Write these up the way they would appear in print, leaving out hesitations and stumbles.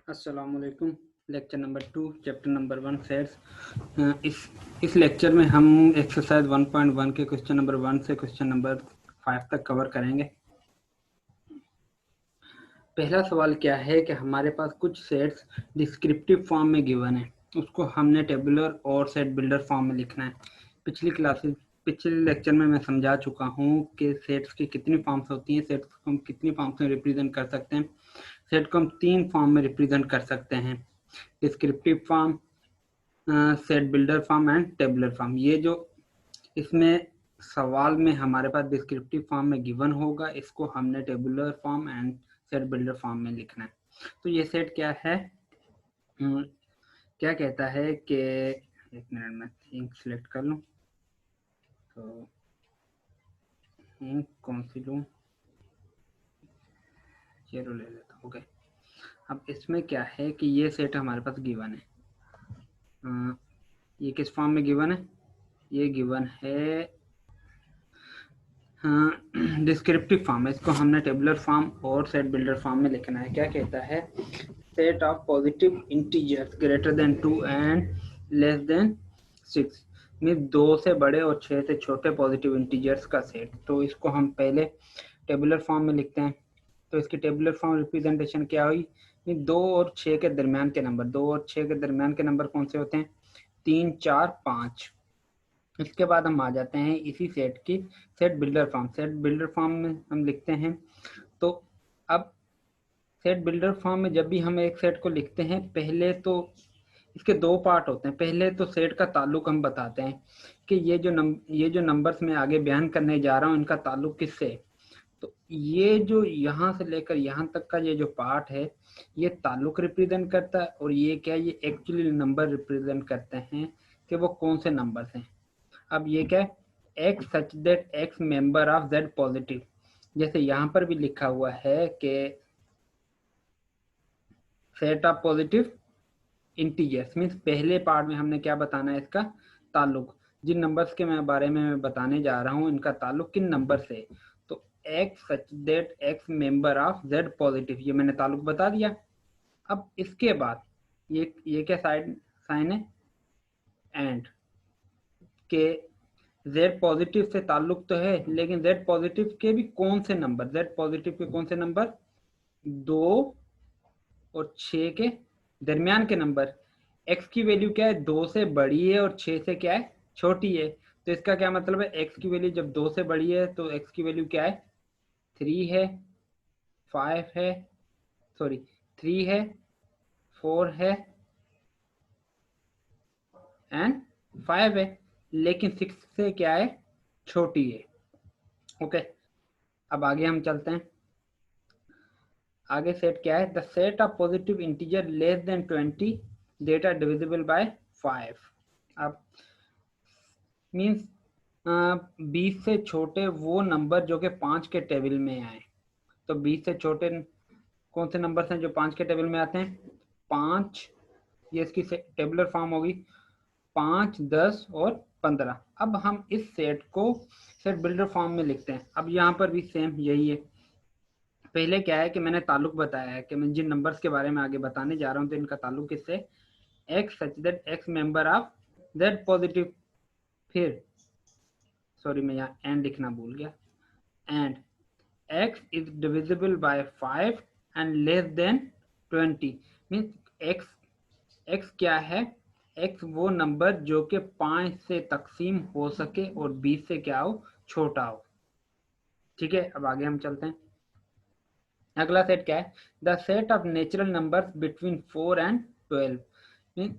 अस्सलामुअलैकुम। Lecture number 2 chapter number 1 sets. इस lecture में हम एक्सरसाइज 1.1 के क्वेश्चन नंबर 1 से क्वेश्चन नंबर 5 तक कवर करेंगे। पहला सवाल क्या है कि हमारे पास कुछ सेट्स डिस्क्रिप्टिव फॉर्म में गिवन है, उसको हमने टेबुलर और सेट बिल्डर फॉर्म में लिखना है। पिछले लेक्चर में मैं समझा चुका हूँ कि सेट्स की कितनी फॉर्म्स होती हैं, सेट्स को हम कितनी फॉर्म्स में रिप्रेजेंट कर सकते हैं। सेट को हम 3 फॉर्म में रिप्रेजेंट कर सकते हैं, descriptive form, set builder form and tabular form. ये जो इसमें सवाल में हमारे पास डिस्क्रिप्टिव फॉर्म में गिवन होगा, इसको हमने tabular form and set builder form में लिखना है। तो ये सेट क्या है, क्या कहता है कि एक मिनट में थिंक सिलेक्ट कर लूं, तो थिंक कौन सी लूं, चलो ले लेता हूं। ओके, अब इसमें क्या है कि ये सेट हमारे पास गिवन है। ये किस फॉर्म में गिवन है? ये गिवन है डिस्क्रिप्टिव फॉर्म है, इसको हमने टेबुलर फॉर्म और सेट बिल्डर फॉर्म में लिखना है। क्या कहता है? Set of positive integers greater than 2 and less than 6 में 2 से बड़े और 6 से छोटे पॉजिटिव इंटीजर्स का सेट। तो इसको हम पहले टेबुलर फॉर्म में लिखते हैं। तो इसकी टेबुलर फॉर्म रिप्रेजेंटेशन क्या हुई? 2 और 6 के दरमियान के नंबर, 2 और 6 के दरमियान के नंबर कौन से होते हैं? 3, 4, 5। इसके बाद हम आ जाते हैं इसी सेट की set builder form. Set builder form में हम लिखते हैं, तो अब सेट बिल्डर फॉर्म में जब भी हम एक सेट को लिखते हैं, पहले तो इसके 2 पार्ट होते हैं। पहले तो सेट का ताल्लुक हम बताते हैं कि ये जो नंबर्स मैं आगे बयान करने जा रहा हूँ, इनका ताल्लुक किससे है। तो ये जो यहाँ से लेकर यहाँ तक का ये जो पार्ट है, ये ताल्लुक रिप्रेजेंट करता है, और ये क्या, ये एक्चुअली नंबर रिप्रेजेंट करते हैं कि वो कौन से नंबर्स हैं। अब ये क्या है? X such that x member of Z positive. जैसे यहाँ पर भी लिखा हुआ है कि set of positive integers means पहले पार्ट में हमने क्या बताना है, इसका ताल्लुक। जिन नंबर्स के बारे में मैं बताने जा रहा हूँ, इनका ताल्लुक किन नंबर से। तो x such that x member of Z positive, ये मैंने ताल्लुक बता दिया। अब इसके बाद ये क्या साइन है? एंड के जेड पॉजिटिव से ताल्लुक तो है, लेकिन जेड पॉजिटिव के भी कौन से नंबर, जेड पॉजिटिव के कौन से नंबर? 2 और 6 के दरमियान के नंबर। x की वैल्यू क्या है? 2 से बड़ी है और 6 से क्या है? छोटी है। तो इसका क्या मतलब है? x की वैल्यू जब 2 से बड़ी है तो x की वैल्यू क्या है? 3 है, 5 है, सॉरी 3 है, 4 है एंड 5 है, लेकिन 6 से क्या है? छोटी है। ओके, अब आगे हम चलते हैं। आगे सेट क्या है? The set of positive integer less than 20 data divisible by 5। अब मीन्स 20 से छोटे वो नंबर जो कि 5 के टेबल में आए। तो 20 से छोटे कौन से नंबर हैं जो 5 के टेबल में आते हैं? 5, ये इसकी टेबुलर फॉर्म होगी, 5, 10 और 15। अब हम इस सेट को सेट बिल्डर फॉर्म में लिखते हैं। अब यहाँ पर भी सेम यही है। पहले क्या है कि मैंने ताल्लुक बताया है कि मैं जिन नंबर्स के बारे में आगे बताने जा रहा हूँ, तो इनका ताल्लुक किससे? X such that x member of Z positive. फिर सॉरी, मैं यहाँ एंड लिखना भूल गया। And x is divisible by 5 and less than 20 means x क्या है? x वो नंबर जो कि 5 से तकसीम हो सके और 20 से क्या हो? छोटा हो। ठीक है, अब आगे हम चलते हैं। अगला सेट क्या है? The set of natural numbers between 4 and 12।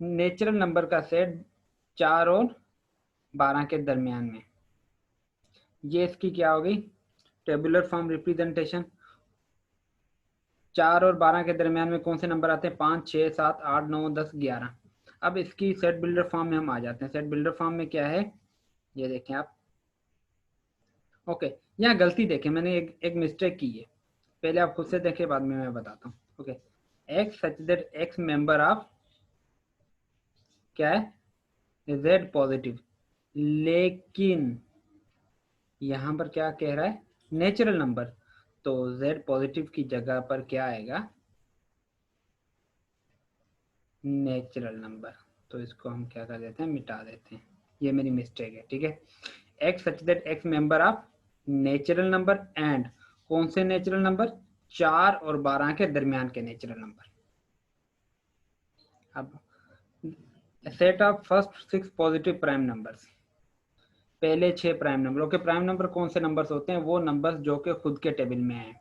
Natural number का सेट 4 और 12 के दरमियान में। ये इसकी क्या हो गई? Tabular form representation. 4 और 12 के दरमियान में कौन से नंबर आते हैं? 5, 6, 7, 8, 9, 10, 11। अब इसकी सेट बिल्डर फॉर्म में हम आ जाते हैं। सेट बिल्डर फॉर्म में क्या है, ये देखें आप। ओके, यहाँ गलती देखें, मैंने एक मिस्टेक की है। पहले आप खुद से देखें, बाद में मैं बताता हूँ। Okay, x such that x member of क्या है? Z positive. लेकिन यहाँ पर क्या कह रहा है? Natural number. तो जेड पॉजिटिव की जगह पर क्या आएगा? नेचुरल नंबर, तो इसको हम क्या कर देते हैं, मिटा देते हैं, ये मेरी मिस्टेक है, ठीक है। X such that x member of natural number and, कौन से नेचुरल नंबर, 4 और 12 के दरमियान के नेचुरल नंबर। अब set of first 6 positive prime numbers, पहले 6 prime number. Okay, prime number कौन से नंबर्स होते हैं, वो नंबर्स जो कि खुद के टेबल में हैं।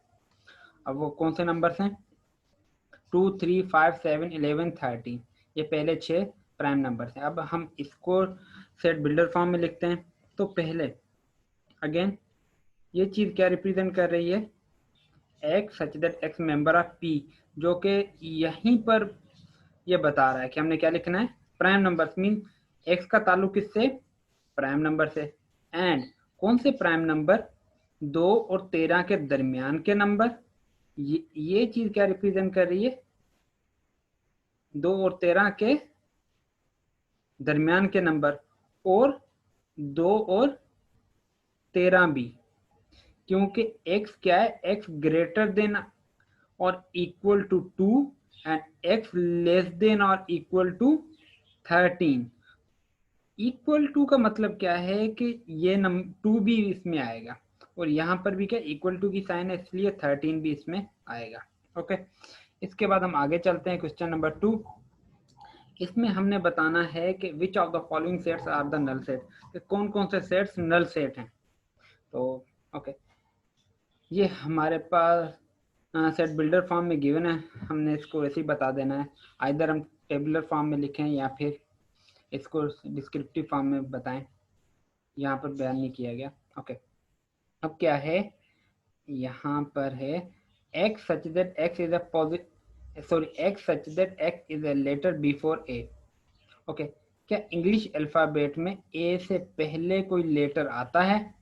अब वो कौन से नंबर्स हैं, 2 3 5 7 11 13, ये पहले 6 प्राइम नंबर्स हैं। अब हम इसको सेट बिल्डर फॉर्म में लिखते हैं। तो पहले अगेन ये चीज क्या रिप्रेजेंट कर रही है, x such that x member of P, जो कि यहीं पर ये बता रहा है कि हमने क्या लिखना है, प्राइम नंबर्स, मीन एक्स का ताल्लुक किससे, प्राइम नंबर से, एंड कौन से प्राइम नंबर, 2 और 13 के दरमियान के नंबर। ये चीज क्या रिप्रेजेंट कर रही है, 2 और 13 के दरमियान के नंबर, और 2 और 13 भी, क्योंकि x क्या है, x ग्रेटर देन और equal to 2 and x less than और इक्वल टू 13। इक्वल टू का मतलब क्या है कि ये 2 भी इसमें आएगा, और यहाँ पर भी क्या इक्वल टू की साइन है, इसलिए 13 भी इसमें आएगा। ओके, इसके बाद हम आगे चलते हैं, क्वेश्चन नंबर 2। इसमें हमने बताना है कि which of the following sets are the null set, कि कौन कौन से सेट्स नल सेट हैं। तो ओके, ये हमारे पास सेट बिल्डर फॉर्म में गिवन है, हमने इसको ऐसे ही बता देना है, आइदर हम टेबुलर फॉर्म में लिखें या फिर इसको डिस्क्रिप्टिव फॉर्म में बताएं, यहाँ पर बयान नहीं किया गया। ओके, अब क्या है, यहाँ पर है x such that x is a positive, sorry, x such that x is a letter before a। Okay, क्या इंग्लिश अल्फाबेट में a से पहले कोई लेटर आता है,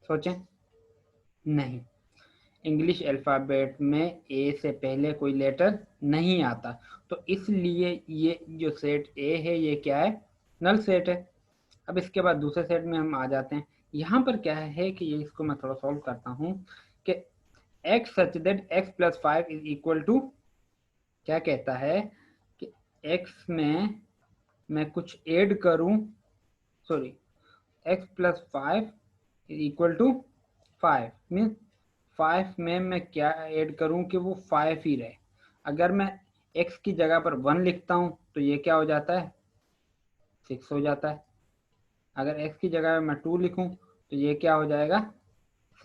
सोचें, नहीं, इंग्लिश अल्फाबेट में ए से पहले कोई लेटर नहीं आता, तो इसलिए ये जो सेट ए है ये क्या है, नल सेट है। अब इसके बाद दूसरे सेट में हम आ जाते हैं। यहाँ पर क्या है कि ये इसको मैं थोड़ा सॉल्व करता हूँ कि x such that x plus 5 is equal to, क्या कहता है कि x में मैं कुछ ऐड करूँ, sorry, x plus 5 is equal to 5, mean 5 में मैं क्या ऐड करूं कि वो 5 ही रहे। अगर मैं x की जगह पर 1 लिखता हूं तो ये क्या हो जाता है, 6 हो जाता है। अगर x की जगह मैं 2 लिखूं तो ये क्या हो जाएगा,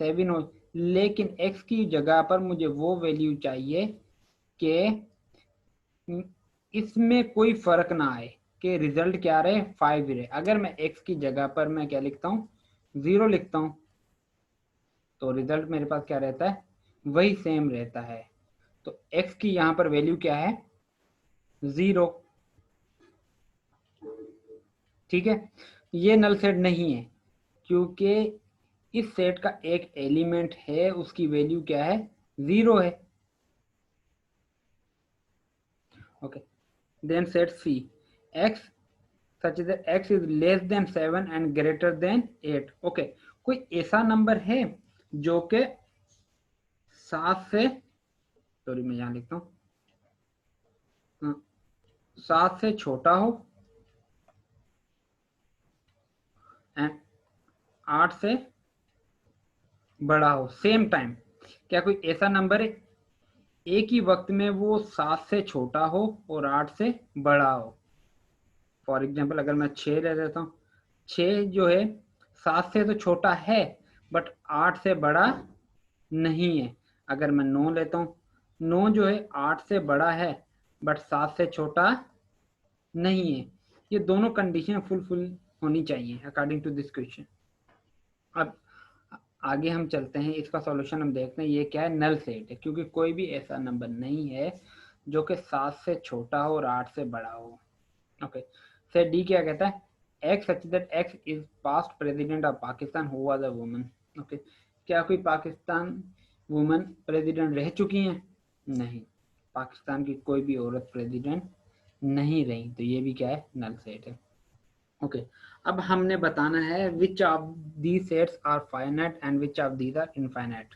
7 हो। लेकिन x की जगह पर मुझे वो वैल्यू चाहिए कि इसमें कोई फर्क ना आए, कि रिजल्ट क्या रहे, 5 ही रहे। अगर मैं x की जगह पर मैं क्या लिखता हूँ, 0 लिखता हूँ, तो रिजल्ट मेरे पास क्या रहता है, वही सेम रहता है। तो x की यहां पर वैल्यू क्या है, 0, ठीक है। ये नल सेट नहीं है, क्योंकि इस सेट का एक एलिमेंट है, उसकी वैल्यू क्या है, 0 है। Okay, then set C, x such that x is less than 7 and greater than 8। Okay, कोई ऐसा नंबर है जो कि 7 से, सॉरी मैं यहां लिखता हूँ, 7 से छोटा हो एंड 8 से बड़ा हो सेम टाइम। क्या कोई ऐसा नंबर है एक ही वक्त में वो 7 से छोटा हो और 8 से बड़ा हो। फॉर एग्जाम्पल अगर मैं 6 ले लेता हूँ, 6 जो है 7 से तो छोटा है बट 8 से बड़ा नहीं है। अगर मैं 9 लेता हूँ, 9 जो है 8 से बड़ा है बट 7 से छोटा नहीं है। ये दोनों कंडीशन फुलफिल होनी चाहिए अकॉर्डिंग टू दिस क्वेश्चन। अब आगे हम चलते हैं, इसका सॉल्यूशन हम देखते हैं। ये क्या है, नल सेट है, क्योंकि कोई भी ऐसा नंबर नहीं है जो कि 7 से छोटा हो और 8 से बड़ा हो। ओके, सेट डी क्या कहता है, x such that x is past president of Pakistan who was a woman. Okay, क्या कोई पाकिस्तान वुमन प्रेसिडेंट रह चुकी हैं, नहीं, पाकिस्तान की कोई भी औरत प्रेसिडेंट नहीं रही, तो ये भी क्या है, नल सेट है। ओके, अब हमने बताना है which of the sets are finite and which of these are infinite.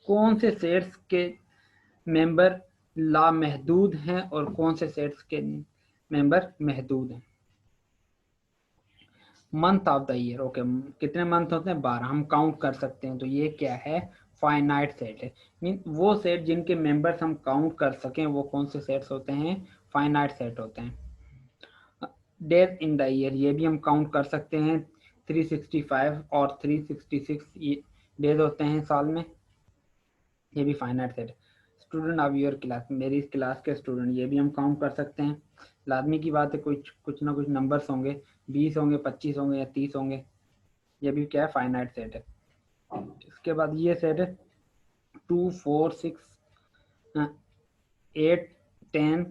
कौन से सेट्स के मेंबर लामहदूद हैं और कौन से सेट्स के मेंबर महदूद हैं। Month of the year, okay, कितने मंथ होते हैं? 12, हम काउंट कर सकते हैं। तो ये क्या है? फाइनाइट सेट है। मीन वो सेट जिनके मेंबर्स हम काउंट कर सकें, वो कौन से सेट्स होते हैं? फाइनाइट सेट होते हैं। डेज इन द ईयर, ये भी हम काउंट कर सकते हैं। 365 और 366 डेज होते हैं साल में, ये भी फाइनाइट सेट है। स्टूडेंट ऑफ योर क्लास, मेरी क्लास के स्टूडेंट, ये भी हम काउंट कर सकते हैं। लाजमी की बात है, कुछ ना कुछ नंबर्स होंगे, 20 होंगे, 25 होंगे या 30 होंगे। ये भी क्या है? फाइनाइट सेट है। इसके बाद ये सेट है 2, 4, 6, 8, 10।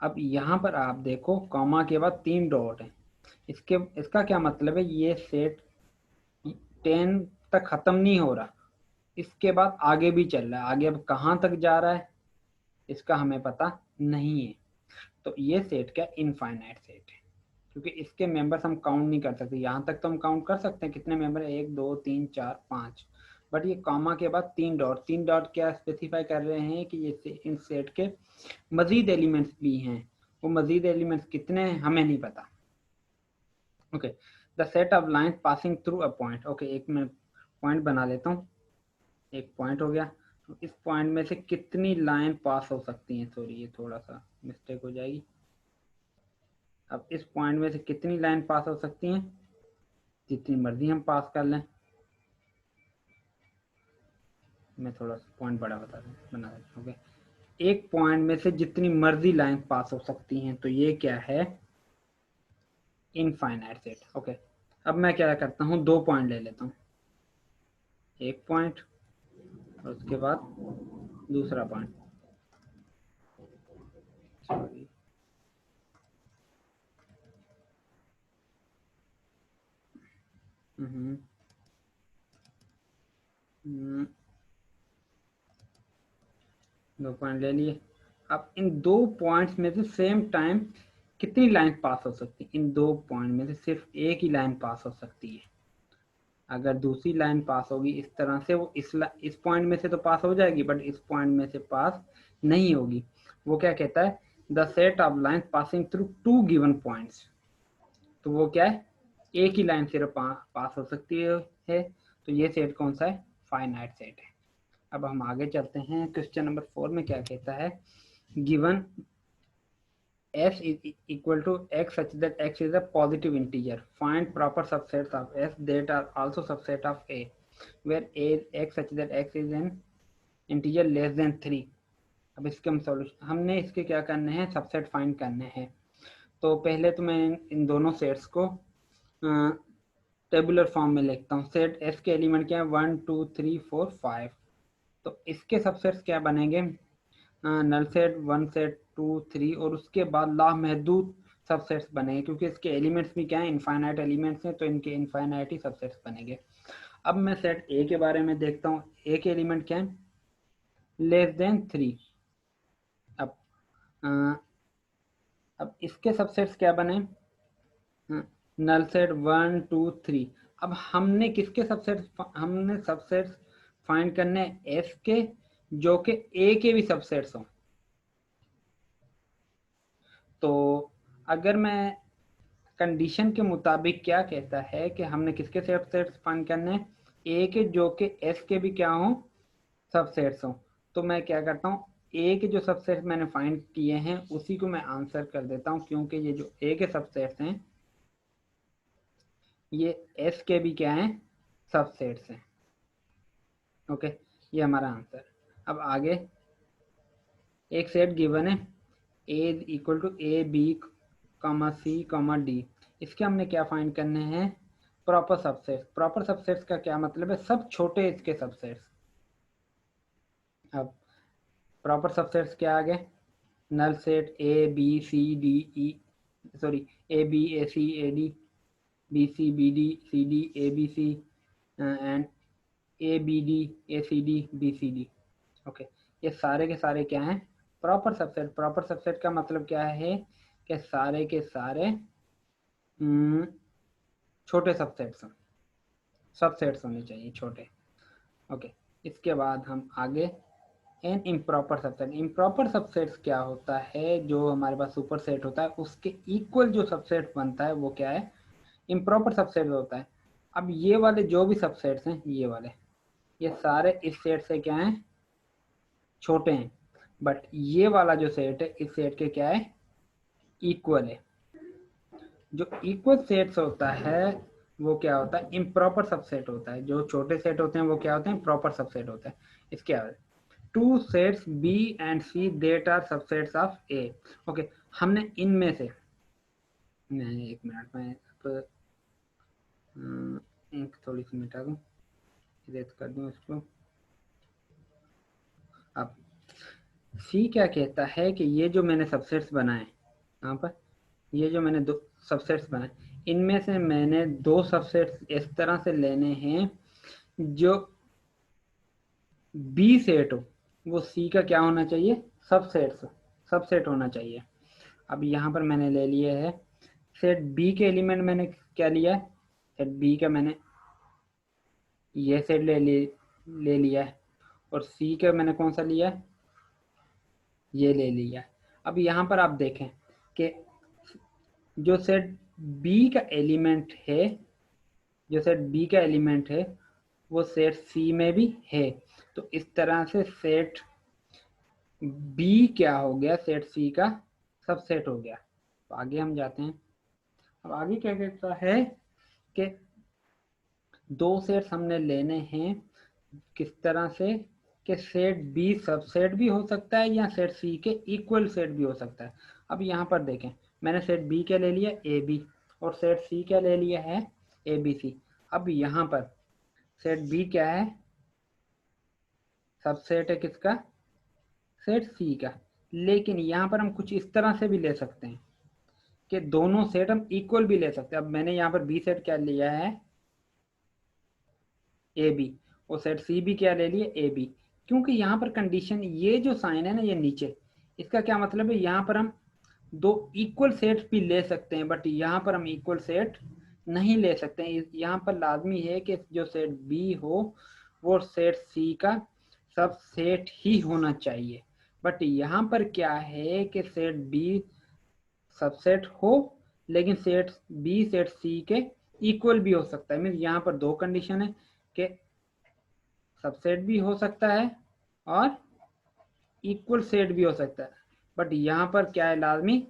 अब यहाँ पर आप देखो, कॉमा के बाद 3 डॉट है। इसका क्या मतलब है? ये सेट 10 तक खत्म नहीं हो रहा, इसके बाद आगे भी चल रहा है। आगे अब कहाँ तक जा रहा है इसका हमें पता नहीं है। तो ये सेट क्या? इनफाइनाइट सेट है, क्योंकि इसके मेंबर्स हम काउंट नहीं कर सकते। यहाँ तक तो हम काउंट कर सकते हैं, कितने मेंबर है? 1, 2, 3, 4, 5। बट ये कॉमा के बाद 3 डॉट क्या स्पेसिफाई कर रहे हैं कि ये इन सेट के मजीद एलिमेंट्स भी हैं। वो मजीद एलिमेंट्स कितने हैं हमें नहीं पता। Okay, the set of line passing through a point. Okay, एक मैं पॉइंट बना लेता हूँ। एक पॉइंट हो गया। तो इस पॉइंट में से कितनी लाइन पास हो सकती हैं? सॉरी, ये थोड़ा सा मिस्टेक हो जाएगी। अब इस पॉइंट में से कितनी लाइन पास हो सकती हैं? जितनी मर्जी हम पास कर लें। मैं थोड़ा सा पॉइंट बड़ा बना देता हूँ। ओके, एक पॉइंट में से जितनी मर्जी लाइन पास हो सकती हैं, तो ये क्या है? Infinite set. ओके, अब मैं क्या करता हूँ, 2 पॉइंट ले लेता हूँ। एक पॉइंट और उसके बाद दूसरा पॉइंट। सॉरी, दो पॉइंट ले लिए। अब इन 2 पॉइंट्स में से सेम टाइम कितनी लाइन पास हो सकती है? इन 2 पॉइंट में से सिर्फ एक ही लाइन पास हो सकती है। अगर दूसरी लाइन पास होगी इस तरह से, वो इस पॉइंट में से तो पास हो जाएगी, बट इस पॉइंट में से पास नहीं होगी। वो क्या कहता है? The set of line passing through 2 given points. तो वो क्या है? एक ही लाइन सिर्फ पास हो सकती है। तो ये सेट कौन सा है? फाइनाइट सेट है। अब हम आगे चलते हैं। क्वेश्चन नंबर 4 में क्या कहता है? Given s is equal to x such that x is a positive integer. Find proper subsets of s that are also subset of a, where a is x such that x is an integer less than 3. अब इसके हम solution, हमने इसके क्या करने हैं? Subset find करने हैं। तो पहले तो मैं इन दोनों सेट्स को टेबुलर फॉर्म में लिखता हूँ। सेट s के एलिमेंट क्या है? 1, 2, 3, 4, 5। तो इसके सबसेट्स क्या बनेंगे? नल सेट 1, सेट 2, 3 और उसके बाद लामहदूद सबसेट्स बनेंगे, क्योंकि इसके एलिमेंट्स भी क्या है? इनफाइनाइट एलिमेंट्स हैं, तो इनके इनफाइनाइट ही सबसेट्स बनेंगे। अब मैं सेट ए के बारे में देखता हूँ। ए के एलिमेंट क्या है? Less than 3। अब अब इसके सबसेट्स क्या बने? Null set 1, 2, 3। अब हमने सबसेट्स फाइंड करने एस के, जो कि ए के भी सबसेट्स हों। तो अगर मैं कंडीशन के मुताबिक क्या कहता है कि हमने किसके सबसेट्स फाइंड करने हैं? ए के, जो कि एस के भी क्या हों? सबसेट्स हों। तो मैं क्या करता हूँ, ए के जो सबसेट्स मैंने फाइंड किए हैं उसी को मैं आंसर कर देता हूँ, क्योंकि ये जो ए के सबसेट्स हैं ये एस के भी क्या हैं? सबसेट्स हैं। ओके, ये हमारा आंसर। अब आगे एक सेट गिवन है, a equal to a b comma c comma d. इसके हमने क्या फाइंड करने हैं? Proper subsets. प्रॉपर सबसेट्स का क्या मतलब है? सब छोटे इसके सबसेट्स। अब प्रॉपर सबसेट्स क्या आ गए? Null set A B C D E, sorry, A B A C A D, B C B D C D A B C, and A B D A C D B C D. Okay, ये सारे के सारे क्या हैं? Proper subset. Proper subset का मतलब क्या है? कि सारे के सारे छोटे सबसेट्स होने चाहिए, छोटे। ओके, इसके बाद हम आगे an improper subset. Improper subsets क्या होता है, जो हमारे पास सुपर सेट होता है उसके इक्वल जो सबसेट बनता है वो क्या है, इम्प्रॉपर सबसेट होता है। अब ये वाले जो भी सबसेट्स हैं, ये वाले, ये सारे इस सेट से क्या हैं, छोटे हैं, बट ये वाला जो सेट है इस सेट के क्या है, इक्वल है। जो इक्वल सेट्स होता है वो क्या होता है, इम्प्रॉपर सबसेट होता है। जो छोटे सेट होते हैं वो क्या होते हैं, प्रॉपर सबसेट होता है। इसके अलावा two sets B and C that are subsets of A. Okay, हमने इनमें से, नहीं एक मिनट में इंक थोड़ी सी मिटा दूं, इरेज कर दूं इसको। अब सी क्या कहता है कि ये जो मैंने सबसेट्स बनाए यहाँ पर, ये जो मैंने दो सबसेट्स बनाए, इनमें से मैंने दो सबसेट्स इस तरह से लेने हैं जो बी सेट हो, वो सी का क्या होना चाहिए, सबसेट होना चाहिए। अब यहाँ पर मैंने ले लिए है सेट बी के एलिमेंट, मैंने क्या लिया है, सेट बी का मैंने ये सेट ले लिया है, और सी का मैंने कौन सा लिया है, ये ले लिया है। अब यहाँ पर आप देखें कि जो सेट बी का एलिमेंट है, जो सेट बी का एलिमेंट है वो सेट सी में भी है। तो इस तरह से सेट बी क्या हो गया, सेट सी का सबसेट हो गया। तो आगे हम जाते हैं। अब आगे क्या कहता है कि दो सेट्स हमने लेने हैं, किस तरह से कि सेट बी सबसेट भी हो सकता है या सेट सी के इक्वल सेट भी हो सकता है। अब यहाँ पर देखें, मैंने सेट बी क्या ले लिया, ए बी, और सेट सी क्या ले लिया है, ए बी सी। अब यहाँ पर सेट बी क्या है, सबसेट है किसका, सेट सी का। लेकिन यहाँ पर हम कुछ इस तरह से भी ले सकते हैं कि दोनों सेट हम इक्वल भी ले सकते हैं। अब मैंने यहाँ पर बी सेट क्या लिया है, ए बी, और सेट सी भी क्या ले लिया, ए बी। क्योंकि यहाँ पर कंडीशन, ये जो साइन है ना ये नीचे, इसका क्या मतलब है, यहाँ पर हम दो इक्वल सेट भी ले सकते हैं, बट यहाँ पर हम इक्वल सेट नहीं ले सकते हैं। यहाँ पर लाजमी है कि जो सेट बी हो वो सेट सी का सब सेट ही होना चाहिए। बट यहाँ पर क्या है कि सेट बी सबसेट हो, लेकिन सेट बी सेट सी के इक्वल भी हो सकता है। मीन यहाँ पर दो कंडीशन है कि सबसेट भी हो सकता है और इक्वल सेट भी हो सकता है। बट यहाँ पर क्या है, लाजमी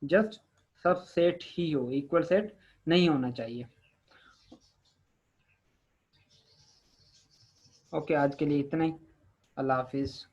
जस्ट सब सेट ही हो, इक्वल सेट नहीं होना चाहिए। ओके, आज के लिए इतना ही। अल्लाह हाफिज।